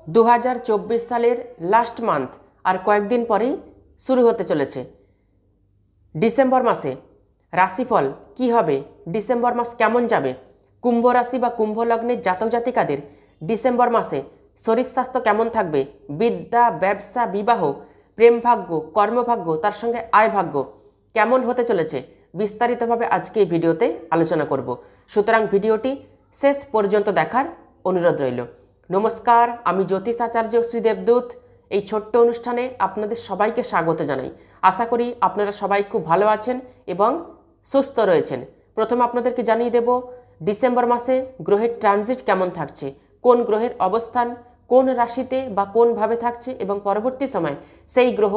2024 সালের last month আর কয়েকদিন পরেই শুরু হতে চলেছে। ডিসেম্বর মাসে রাশিফল কি হবে, ডিসেম্বর মাস কেমন যাবে, কুম্ভ রাশি বা কুম্ভ লগ্নের জাতক জাতিকাদের ডিসেম্বর মাসে শরীর স্বাস্থ্য কেমন থাকবে, বিদ্যা, ব্যবসা, বিবাহ, প্রেম ভাগ্য, কর্মভাগ্য, তার সঙ্গে আয় ভাগ্য কেমন হতে চলেছে, বিস্তারিতভাবে আজকে এই ভিডিওতে আলোচনা করব। সুতরাং ভিডিওটি শেষ পর্যন্ত দেখার অনুরোধ রইল। নমস্কার, আমি জ্যোতিষ আচার্য শ্রী দেবদূত। এই ছোট্ট অনুষ্ঠানে আপনাদের সবাইকে স্বাগত জানাই। আশা করি আপনারা সবাই খুব ভালো আছেন এবং সুস্থ রয়েছেন। প্রথমে আপনাদেরকে জানিয়ে দেব ডিসেম্বর মাসে গ্রহের ট্রানজিট কেমন থাকছে, কোন গ্রহের অবস্থান কোন রাশিতে বা কোনভাবে থাকছে এবং পরবর্তী সময় সেই গ্রহ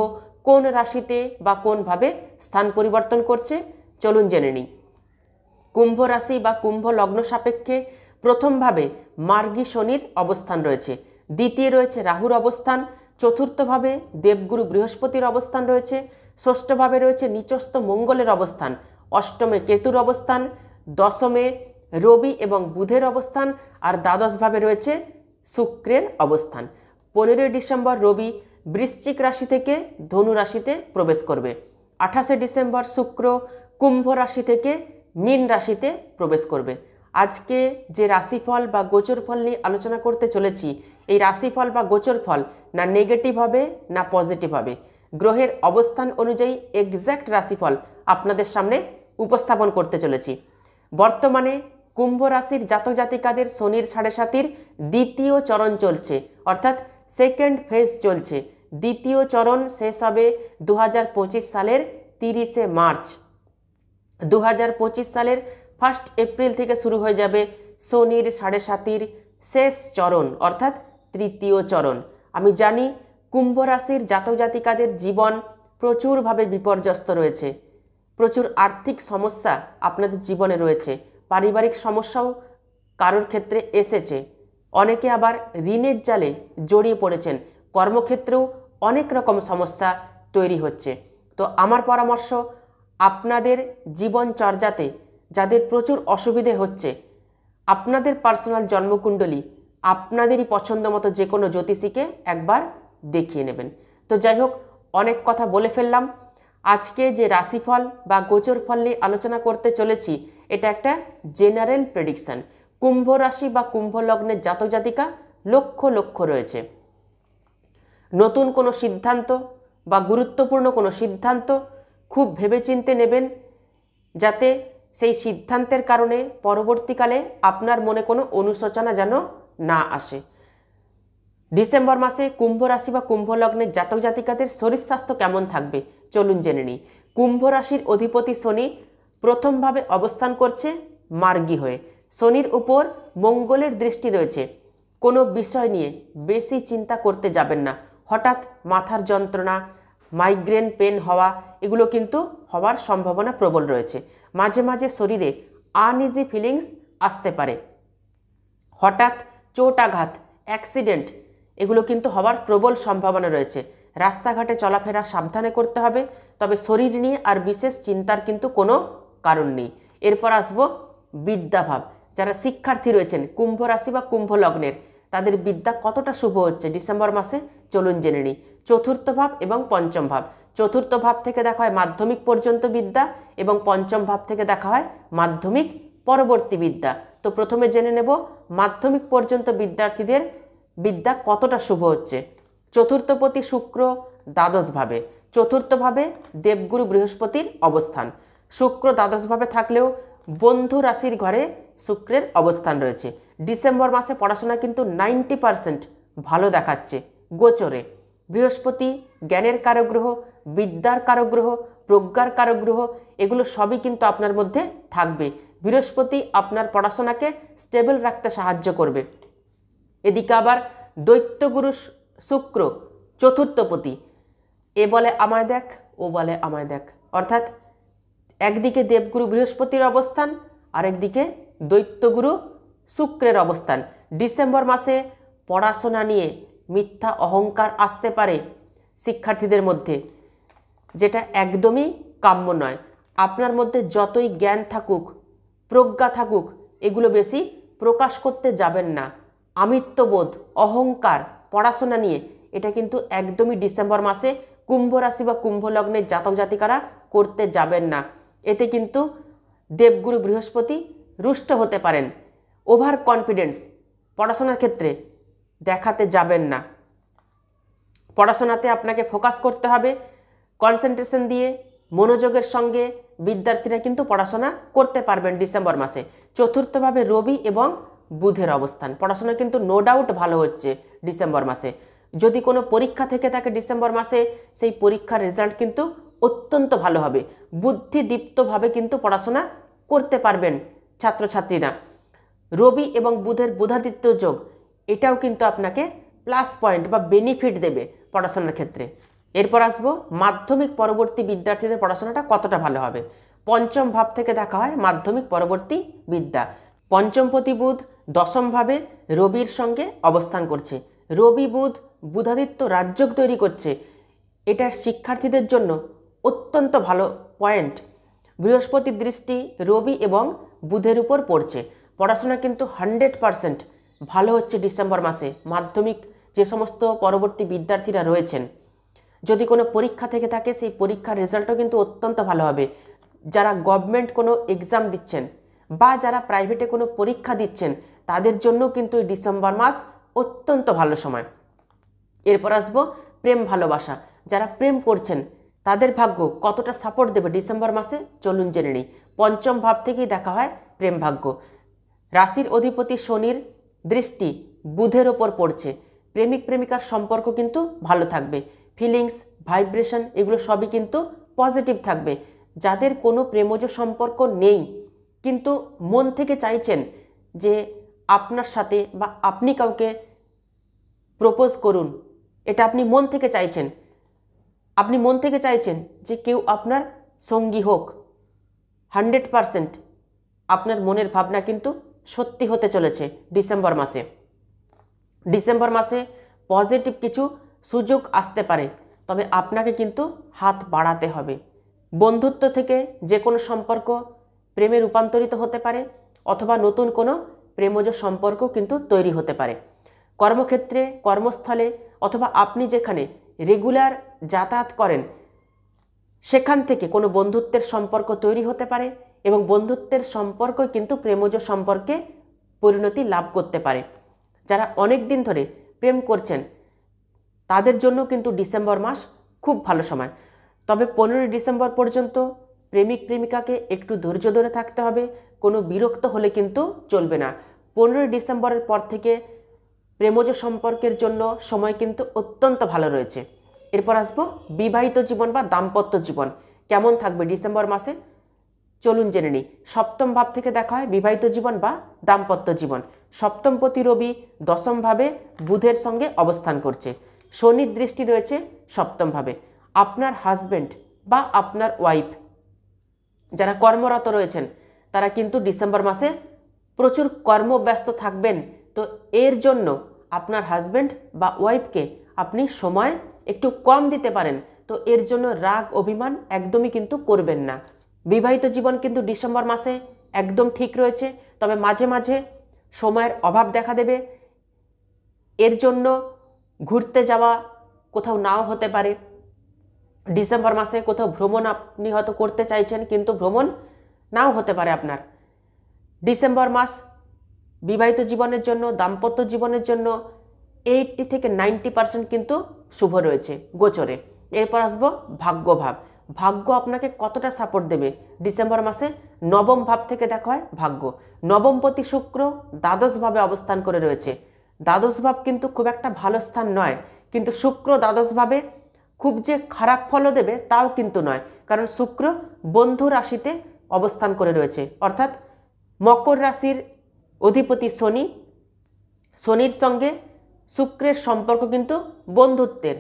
কোন রাশিতে বা কোনভাবে স্থান পরিবর্তন করছে চলুন জেনে নিই। কুম্ভ রাশি বা কুম্ভ লগ্ন সাপেক্ষে প্রথমভাবে মার্গী শনির অবস্থান রয়েছে, দ্বিতীয় রয়েছে রাহুর অবস্থান, চতুর্থভাবে দেবগুরু বৃহস্পতির অবস্থান রয়েছে, ষষ্ঠভাবে রয়েছে নিচস্থ মঙ্গলের অবস্থান, অষ্টমে কেতুর অবস্থান, দশমে রবি এবং বুধের অবস্থান, আর দ্বাদশভাবে রয়েছে শুক্রের অবস্থান। 15 ডিসেম্বর রবি বৃশ্চিক রাশি থেকে ধনু রাশিতে প্রবেশ করবে। 28 ডিসেম্বর শুক্র কুম্ভ রাশি থেকে মীন রাশিতে প্রবেশ করবে। আজকে যে রাশিফল বা গোচর ফল নিয়ে আলোচনা করতে চলেছি, এই রাশিফল বা গোচর ফল না নেগেটিভ হবে না পজিটিভ হবে, গ্রহের অবস্থান অনুযায়ী এক্স্যাক্ট রাশিফল আপনাদের সামনে উপস্থাপন করতে চলেছি। বর্তমানে কুম্ভ রাশির জাতক জাতিকাদের শনির 7.5 দ্বিতীয় চরণ চলছে, অর্থাৎ সেকেন্ড ফেজ চলছে। দ্বিতীয় চরণ শেষ হবে 2025 সালের 30 মার্চ। 2025 সালের 1 এপ্রিল থেকে শুরু হয়ে যাবে শনির 7.5 শেষ চরণ, অর্থাৎ তৃতীয় চরণ। আমি জানি কুম্ভ রাশির জাতক জাতিকাদের জীবন প্রচুরভাবে বিপর্যস্ত রয়েছে, প্রচুর আর্থিক সমস্যা আপনাদের জীবনে রয়েছে, পারিবারিক সমস্যাও কারোর ক্ষেত্রে এসেছে, অনেকে আবার ঋণের জালে জড়িয়ে পড়েছেন, কর্মক্ষেত্রেও অনেক রকম সমস্যা তৈরি হচ্ছে। তো আমার পরামর্শ, আপনাদের জীবনচর্যাতে যাদের প্রচুর অসুবিধে হচ্ছে, আপনাদের পার্সোনাল জন্মকুণ্ডলী আপনাদেরই পছন্দ মতো যে কোনো জ্যোতিষীকে একবার দেখিয়ে নেবেন। তো যাই হোক, অনেক কথা বলে ফেললাম। আজকে যে রাশিফল বা গোচর ফল নিয়ে আলোচনা করতে চলেছি, এটা একটা জেনারেল প্রেডিকশন। কুম্ভ রাশি বা কুম্ভ লগ্নের জাতক জাতিকা লক্ষ লক্ষ রয়েছে। নতুন কোনো সিদ্ধান্ত বা গুরুত্বপূর্ণ কোনো সিদ্ধান্ত খুব ভেবেচিন্তে নেবেন, যাতে সেই সিদ্ধান্তের কারণে পরবর্তীকালে আপনার মনে কোনো অনুশোচনা যেন না আসে। ডিসেম্বর মাসে কুম্ভ রাশি বা কুম্ভ লগ্নের জাতক জাতিকাদের শরীর স্বাস্থ্য কেমন থাকবে চলুন জেনে নিই। কুম্ভ রাশির অধিপতি শনি প্রথমভাবে অবস্থান করছে মার্গী হয়ে। শনির উপর মঙ্গলের দৃষ্টি রয়েছে। কোনো বিষয় নিয়ে বেশি চিন্তা করতে যাবেন না। হঠাৎ মাথার যন্ত্রণা, মাইগ্রেন পেন হওয়া, এগুলো কিন্তু হওয়ার সম্ভাবনা প্রবল রয়েছে। মাঝে মাঝে শরীরে আনইজি ফিলিংস আসতে পারে। হঠাৎ চোট আঘাত, অ্যাক্সিডেন্ট, এগুলো কিন্তু হওয়ার প্রবল সম্ভাবনা রয়েছে। রাস্তাঘাটে চলাফেরা সাবধানে করতে হবে, তবে শরীর নিয়ে আর বিশেষ চিন্তার কিন্তু কোনো কারণ নেই। এরপর আসবো বিদ্যাভাব। যারা শিক্ষার্থী রয়েছেন কুম্ভ রাশি বা কুম্ভ লগ্নের, তাদের বিদ্যা কতটা শুভ হচ্ছে ডিসেম্বর মাসে চলুন জেনে নিই। চতুর্থ ভাব এবং পঞ্চম ভাব। চতুর্থ ভাব থেকে দেখা হয় মাধ্যমিক পর্যন্ত বিদ্যা এবং পঞ্চম ভাব থেকে দেখা হয় মাধ্যমিক পরবর্তী বিদ্যা। তো প্রথমে জেনে নেব মাধ্যমিক পর্যন্ত বিদ্যার্থীদের বিদ্যা কতটা শুভ হচ্ছে। চতুর্থপতি শুক্র দ্বাদশভাবে, চতুর্থভাবে দেবগুরু বৃহস্পতির অবস্থান। শুক্র দ্বাদশভাবে থাকলেও বন্ধু রাশির ঘরে শুক্রের অবস্থান রয়েছে। ডিসেম্বর মাসে পড়াশোনা কিন্তু 90% ভালো দেখাচ্ছে গোচরে। বৃহস্পতি জ্ঞানের কারগ্রহ, বিদ্যার কারগ্রহ, প্রজ্ঞার কারগ্রহ, এগুলো সবই কিন্তু আপনার মধ্যে থাকবে। বৃহস্পতি আপনার পড়াশোনাকে স্টেবল রাখতে সাহায্য করবে। এদিকে আবার দৈত্যগুরু শুক্র চতুর্থপতি, এ বলে আমায় দেখ, ও বলে আমায় দেখ, অর্থাৎ একদিকে দেবগুরু বৃহস্পতির অবস্থান, আরেকদিকে দৈত্যগুরু শুক্রের অবস্থান। ডিসেম্বর মাসে পড়াশোনা নিয়ে মিথ্যা অহংকার আসতে পারে শিক্ষার্থীদের মধ্যে, যেটা একদমই কাম্য নয়। আপনার মধ্যে যতই জ্ঞান থাকুক, প্রজ্ঞা থাকুক, এগুলো বেশি প্রকাশ করতে যাবেন না। আমিত্ববোধ, অহংকার পড়াশোনা নিয়ে, এটা কিন্তু একদমই ডিসেম্বর মাসে কুম্ভ রাশি বা কুম্ভ লগ্নের জাতক জাতিকারা করতে যাবেন না। এতে কিন্তু দেবগুরু বৃহস্পতি রুষ্ট হতে পারেন। ওভার কনফিডেন্স পড়াশোনার ক্ষেত্রে দেখাতে যাবেন না। পড়াশোনাতে আপনাকে ফোকাস করতে হবে, কনসেন্ট্রেশন দিয়ে মনোযোগের সঙ্গে বিদ্যার্থীরা কিন্তু পড়াশোনা করতে পারবেন ডিসেম্বর মাসে। চতুর্থভাবে রবি এবং বুধের অবস্থান, পড়াশোনা কিন্তু নো ডাউট ভালো হচ্ছে ডিসেম্বর মাসে। যদি কোনো পরীক্ষা থেকে থাকে ডিসেম্বর মাসে, সেই পরীক্ষার রেজাল্ট কিন্তু অত্যন্ত ভালো হবে। বুদ্ধিদীপ্তভাবে কিন্তু পড়াশোনা করতে পারবেন ছাত্রছাত্রীরা। রবি এবং বুধের বুধাদিত্য যোগ, এটাও কিন্তু আপনাকে প্লাস পয়েন্ট বা বেনিফিট দেবে পড়াশোনার ক্ষেত্রে। এরপর আসবো মাধ্যমিক পরবর্তী বিদ্যার্থীদের পড়াশোনাটা কতটা ভালো হবে। পঞ্চম ভাব থেকে দেখা হয় মাধ্যমিক পরবর্তী বিদ্যা। পঞ্চমপতি বুধ দশমভাবে রবির সঙ্গে অবস্থান করছে। রবি বুধ বুধাদিত্য রাজযোগ তৈরি করছে, এটা শিক্ষার্থীদের জন্য অত্যন্ত ভালো পয়েন্ট। বৃহস্পতির দৃষ্টি রবি এবং বুধের উপর পড়ছে, পড়াশোনা কিন্তু 100% ভালো হচ্ছে ডিসেম্বর মাসে। মাধ্যমিক যে সমস্ত পরবর্তী বিদ্যার্থীরা রয়েছেন, যদি কোনো পরীক্ষা থেকে থাকে সেই পরীক্ষার রেজাল্টও কিন্তু অত্যন্ত ভালো হবে। যারা গভর্নমেন্ট কোনো এক্সাম দিচ্ছেন বা যারা প্রাইভেটে কোনো পরীক্ষা দিচ্ছেন, তাদের জন্য কিন্তু এই ডিসেম্বর মাস অত্যন্ত ভালো সময়। এরপর আসবো প্রেম ভালোবাসা, যারা প্রেম করছেন তাদের ভাগ্য কতটা সাপোর্ট দেবে ডিসেম্বর মাসে, চলুন জেনে নিই। পঞ্চম ভাব থেকেই দেখা হয় প্রেম ভাগ্য। রাশির অধিপতি শনির দৃষ্টি বুধের ওপর পড়ছে, প্রেমিক প্রেমিকার সম্পর্ক কিন্তু ভালো থাকবে। ফিলিংস, ভাইব্রেশন এগুলো সবই কিন্তু পজিটিভ থাকবে। যাদের কোনো প্রেমজ সম্পর্ক নেই কিন্তু মন থেকে চাইছেন যে আপনার সাথে বা আপনি কাউকে প্রপোজ করুন, এটা আপনি মন থেকে চাইছেন, আপনি মন থেকে চাইছেন যে কেউ আপনার সঙ্গী হোক, 100% আপনার মনের ভাবনা কিন্তু সত্যি হতে চলেছে ডিসেম্বর মাসে। ডিসেম্বর মাসে পজিটিভ কিছু সুযোগ আসতে পারে, তবে আপনাকে কিন্তু হাত বাড়াতে হবে। বন্ধুত্ব থেকে যে কোনো সম্পর্ক প্রেমে রূপান্তরিত হতে পারে, অথবা নতুন কোনো প্রেমজ সম্পর্ক কিন্তু তৈরি হতে পারে। কর্মক্ষেত্রে, কর্মস্থলে অথবা আপনি যেখানে রেগুলার যাতায়াত করেন সেখান থেকে কোনো বন্ধুত্বের সম্পর্ক তৈরি হতে পারে, এবং বন্ধুত্বের সম্পর্ক কিন্তু প্রেমজ সম্পর্কে পরিণতি লাভ করতে পারে। যারা অনেক দিন ধরে প্রেম করছেন তাদের জন্য কিন্তু ডিসেম্বর মাস খুব ভালো সময়। তবে 15 ডিসেম্বর পর্যন্ত প্রেমিক প্রেমিকাকে একটু ধৈর্য ধরে থাকতে হবে, কোনো বিরক্ত হলে কিন্তু চলবে না। 15 ডিসেম্বরের পর থেকে প্রেমজ সম্পর্কের জন্য সময় কিন্তু অত্যন্ত ভালো রয়েছে। এরপর আসবো বিবাহিত জীবন বা দাম্পত্য জীবন কেমন থাকবে ডিসেম্বর মাসে, চলুন জেনে নিই। সপ্তম ভাব থেকে দেখা হয় বিবাহিত জীবন বা দাম্পত্য জীবন। সপ্তমপতি রবি দশমভাবে বুধের সঙ্গে অবস্থান করছে, শনির দৃষ্টি রয়েছে সপ্তমভাবে। আপনার হাজব্যান্ড বা আপনার ওয়াইফ যারা কর্মরত রয়েছেন তারা কিন্তু ডিসেম্বর মাসে প্রচুর কর্মব্যস্ত থাকবেন। তো এর জন্য আপনার হাজব্যান্ড বা ওয়াইফকে আপনি সময় একটু কম দিতে পারেন, তো এর জন্য রাগ অভিমান একদমই কিন্তু করবেন না। বিবাহিত জীবন কিন্তু ডিসেম্বর মাসে একদম ঠিক রয়েছে, তবে মাঝে মাঝে সময়ের অভাব দেখা দেবে। এর জন্য ঘুরতে যাওয়া কোথাও নাও হতে পারে। ডিসেম্বর মাসে কোথাও ভ্রমণ আপনি হয়তো করতে চাইছেন কিন্তু ভ্রমণ নাও হতে পারে আপনার। ডিসেম্বর মাস বিবাহিত জীবনের জন্য, দাম্পত্য জীবনের জন্য 80 থেকে 90% কিন্তু শুভ রয়েছে গোচরে। এরপর আসবো ভাগ্যভাব। ভাগ্য আপনাকে কতটা সাপোর্ট দেবে ডিসেম্বর মাসে। নবম ভাব থেকে দেখা হয় ভাগ্য। নবমপতি শুক্র দ্বাদশভাবে অবস্থান করে রয়েছে। দ্বাদশ ভাব কিন্তু খুব একটা ভালো স্থান নয়, কিন্তু শুক্র দ্বাদশভাবে খুব যে খারাপ ফলও দেবে তাও কিন্তু নয়, কারণ শুক্র বন্ধু রাশিতে অবস্থান করে রয়েছে, অর্থাৎ মকর রাশির অধিপতি শনি, শনির সঙ্গে শুক্রের সম্পর্ক কিন্তু বন্ধুত্বের।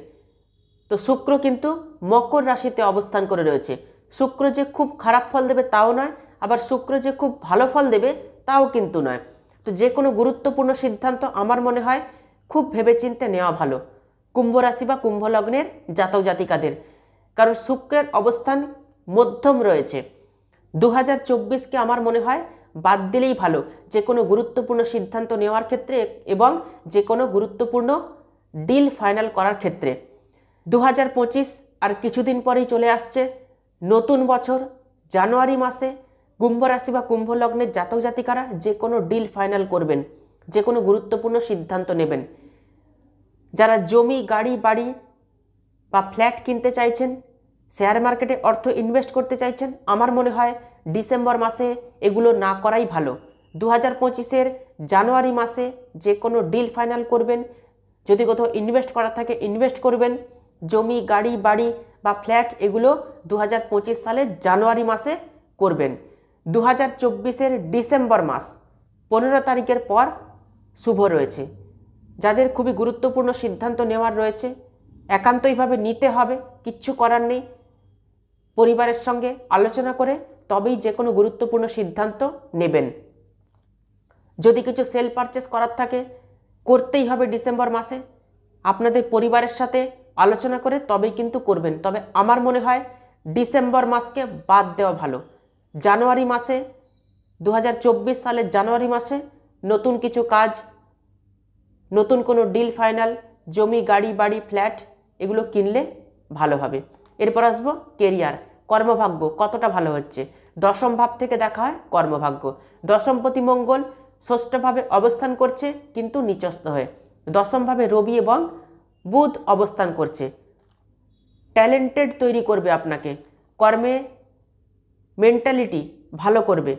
তো শুক্র কিন্তু মকর রাশিতে অবস্থান করে রয়েছে। শুক্র যে খুব খারাপ ফল দেবে তাও নয়, আবার শুক্র যে খুব ভালো ফল দেবে তাও কিন্তু নয়। তো যে কোনো গুরুত্বপূর্ণ সিদ্ধান্ত আমার মনে হয় খুব ভেবেচিন্তে নেওয়া ভালো কুম্ভ রাশি বা কুম্ভ লগ্নের জাতক জাতিকাদের, কারণ শুক্রের অবস্থান মধ্যম রয়েছে। 2024কে আমার মনে হয় বাদ দিলেই ভালো যে কোনো গুরুত্বপূর্ণ সিদ্ধান্ত নেওয়ার ক্ষেত্রে এবং যে কোনো গুরুত্বপূর্ণ ডিল ফাইনাল করার ক্ষেত্রে। 2025 আর কিছুদিন পরেই চলে আসছে, নতুন বছর। জানুয়ারি মাসে কুম্ভ রাশি বা কুম্ভ লগ্নের জাতক জাতিকারা যে কোনো ডিল ফাইনাল করবেন, যে কোনো গুরুত্বপূর্ণ সিদ্ধান্ত নেবেন। যারা জমি, গাড়ি, বাড়ি বা ফ্ল্যাট কিনতে চাইছেন, শেয়ার মার্কেটে অর্থ ইনভেস্ট করতে চাইছেন, আমার মনে হয় ডিসেম্বর মাসে এগুলো না করাই ভালো। 2025-এর জানুয়ারি মাসে যে কোনো ডিল ফাইনাল করবেন। যদি কোথাও ইনভেস্ট করা থাকে ইনভেস্ট করবেন। জমি, গাড়ি, বাড়ি বা ফ্ল্যাট এগুলো 2025 সালের জানুয়ারি মাসে করবেন। 2024-এর ডিসেম্বর মাস 15 তারিখের পর শুভ রয়েছে। যাদের খুবই গুরুত্বপূর্ণ সিদ্ধান্ত নেওয়ার রয়েছে, একান্তইভাবে নিতে হবে, কিচ্ছু করার নেই। পরিবারের সঙ্গে আলোচনা করে তবেই যে কোনো গুরুত্বপূর্ণ সিদ্ধান্ত নেবেন। যদি কিছু সেল পারচেস করার থাকে করতেই হবে ডিসেম্বর মাসে, আপনাদের পরিবারের সাথে আলোচনা করে তবেই কিন্তু করবেন। তবে আমার মনে হয় ডিসেম্বর মাসকে বাদ দেওয়া ভালো। জানুয়ারি মাসে 2024 সালের জানুয়ারি মাসে নতুন কিছু কাজ, নতুন কোনো ডিল ফাইনাল, জমি, গাড়ি, বাড়ি, ফ্ল্যাট এগুলো কিনলে ভালো হবে। এরপর আসবো কেরিয়ার, কর্মভাগ্য কতটা ভালো হচ্ছে। দশম ভাব থেকে দেখা হয় কর্মভাগ্য। দশমপতি মঙ্গল ষষ্ঠভাবে অবস্থান করছে কিন্তু নিচস্থ হয়ে। দশমভাবে রবি এবং বুধ অবস্থান করছে। ট্যালেন্টেড তৈরি করবে আপনাকে, কর্মে মেন্টালিটি ভালো করবে,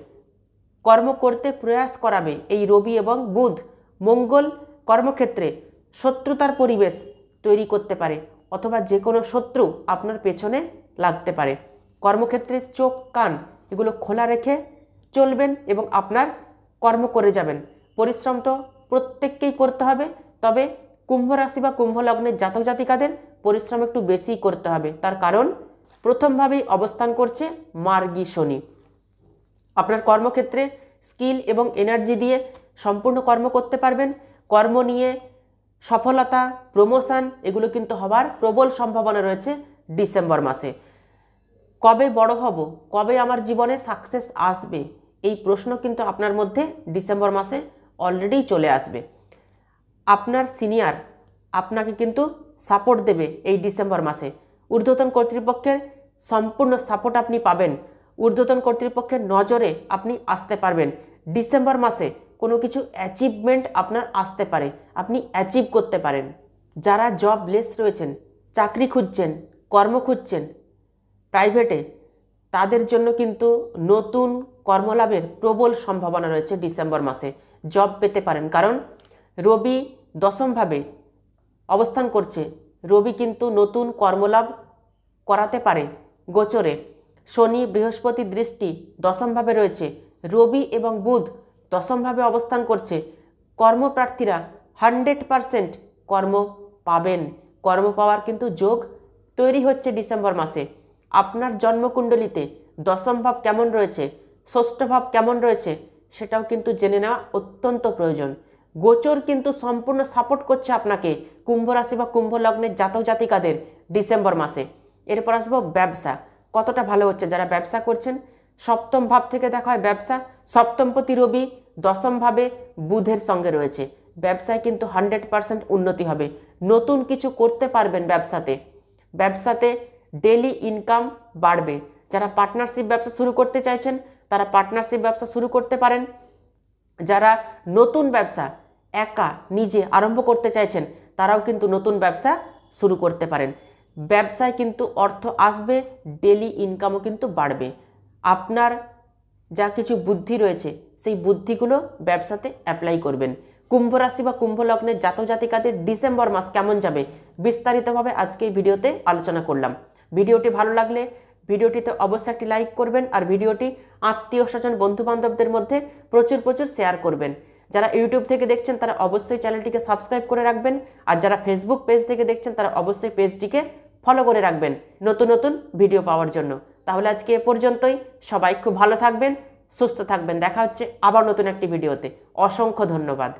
কর্ম করতে প্রয়াস করাবে এই রবি এবং বুধ। মঙ্গল কর্মক্ষেত্রে শত্রুতার পরিবেশ তৈরি করতে পারে, অথবা যে কোনো শত্রু আপনার পেছনে লাগতে পারে। কর্মক্ষেত্রে চোখ, কান এগুলো খোলা রেখে চলবেন এবং আপনার কর্ম করে যাবেন। পরিশ্রম তো প্রত্যেককেই করতে হবে, তবে কুম্ভ রাশি বা কুম্ভ লগ্নের জাতক জাতিকাদের পরিশ্রম একটু বেশিই করতে হবে। তার কারণ প্রথমভাবেই অবস্থান করছে মার্গী শনি। আপনার কর্মক্ষেত্রে স্কিল এবং এনার্জি দিয়ে সম্পূর্ণ কর্ম করতে পারবেন। কর্ম নিয়ে সফলতা, প্রমোশন এগুলো কিন্তু হবার প্রবল সম্ভাবনা রয়েছে ডিসেম্বর মাসে। কবে বড় হব, কবে আমার জীবনে সাকসেস আসবে, এই প্রশ্ন কিন্তু আপনার মধ্যে ডিসেম্বর মাসে অলরেডি চলে আসবে। আপনার সিনিয়র আপনাকে কিন্তু সাপোর্ট দেবে এই ডিসেম্বর মাসে। ঊর্ধ্বতন কর্তৃপক্ষের সম্পূর্ণ সাপোর্ট আপনি পাবেন। ঊর্ধ্বতন কর্তৃপক্ষের নজরে আপনি আসতে পারবেন। ডিসেম্বর মাসে কোনো কিছু অ্যাচিভমেন্ট আপনার আসতে পারে, আপনি অ্যাচিভ করতে পারেন। যারা জবলেস রয়েছেন, চাকরি খুঁজছেন, কর্ম খুঁজছেন প্রাইভেটে, তাদের জন্য কিন্তু নতুন কর্মলাভের প্রবল সম্ভাবনা রয়েছে ডিসেম্বর মাসে। জব পেতে পারেন, কারণ রবি দশমভাবে অবস্থান করছে। রবি কিন্তু নতুন কর্মলাভ করাতে পারে গোচরে। শনি, বৃহস্পতি দৃষ্টি দশমভাবে রয়েছে। রবি এবং বুধ দশমভাবে অবস্থান করছে। কর্মপ্রার্থীরা 100% কর্ম পাবেন। কর্ম পাওয়ার কিন্তু যোগ তৈরি হচ্ছে ডিসেম্বর মাসে। আপনার জন্মকুণ্ডলিতে দশম ভাব কেমন রয়েছে, ষষ্ঠ ভাব কেমন রয়েছে সেটাও কিন্তু জেনে নেওয়া অত্যন্ত প্রয়োজন। গোচর কিন্তু সম্পূর্ণ সাপোর্ট করছে আপনাকে কুম্ভ রাশি বা কুম্ভ লগ্নের জাতক জাতিকাদের ডিসেম্বর মাসে। এরপর আসবো ব্যবসা, কতটা ভালো হচ্ছে। যারা ব্যবসা করছেন, সপ্তম ভাব থেকে দেখা হয় ব্যবসা। সপ্তমপতি রবি দশম ভাবে বুধের সঙ্গে রয়েছে। ব্যবসায় কিন্তু 100% উন্নতি হবে। নতুন কিছু করতে পারবেন ব্যবসাতে। ব্যবসাতে ডেলি ইনকাম বাড়বে। যারা পার্টনারশিপ ব্যবসা শুরু করতে চাইছেন তারা পার্টনারশিপ ব্যবসা শুরু করতে পারেন। যারা নতুন ব্যবসা একা নিজে আরম্ভ করতে চাইছেন তারাও কিন্তু নতুন ব্যবসা শুরু করতে পারেন। ব্যবসায় কিন্তু অর্থ আসবে, ডেলি ইনকামও কিন্তু বাড়বে। আপনার যা কিছু বুদ্ধি রয়েছে সেই বুদ্ধিগুলো ব্যবসাতে অ্যাপ্লাই করবেন। কুম্ভ রাশি বা কুম্ভ লগ্নের জাতক জাতিকাদের ডিসেম্বর মাস কেমন যাবে বিস্তারিতভাবে আজকে এই ভিডিওতে আলোচনা করলাম। ভিডিওটি ভালো লাগলে ভিডিওটিতে অবশ্যই একটি লাইক করবেন, আর ভিডিওটি আত্মীয় স্বজন বন্ধু বান্ধবদের মধ্যে প্রচুর শেয়ার করবেন। যারা ইউটিউব থেকে দেখছেন তারা অবশ্যই চ্যানেলটিকে সাবস্ক্রাইব করে রাখবেন, আর যারা ফেসবুক পেজ থেকে দেখছেন তারা অবশ্যই পেজটিকে ফলো করে রাখবেন নতুন ভিডিও পাওয়ার জন্য। তাহলে আজকে এ পর্যন্তই। সবাই খুব ভালো থাকবেন, সুস্থ থাকবেন। দেখা হচ্ছে আবার নতুন একটি ভিডিওতে। অসংখ্য ধন্যবাদ।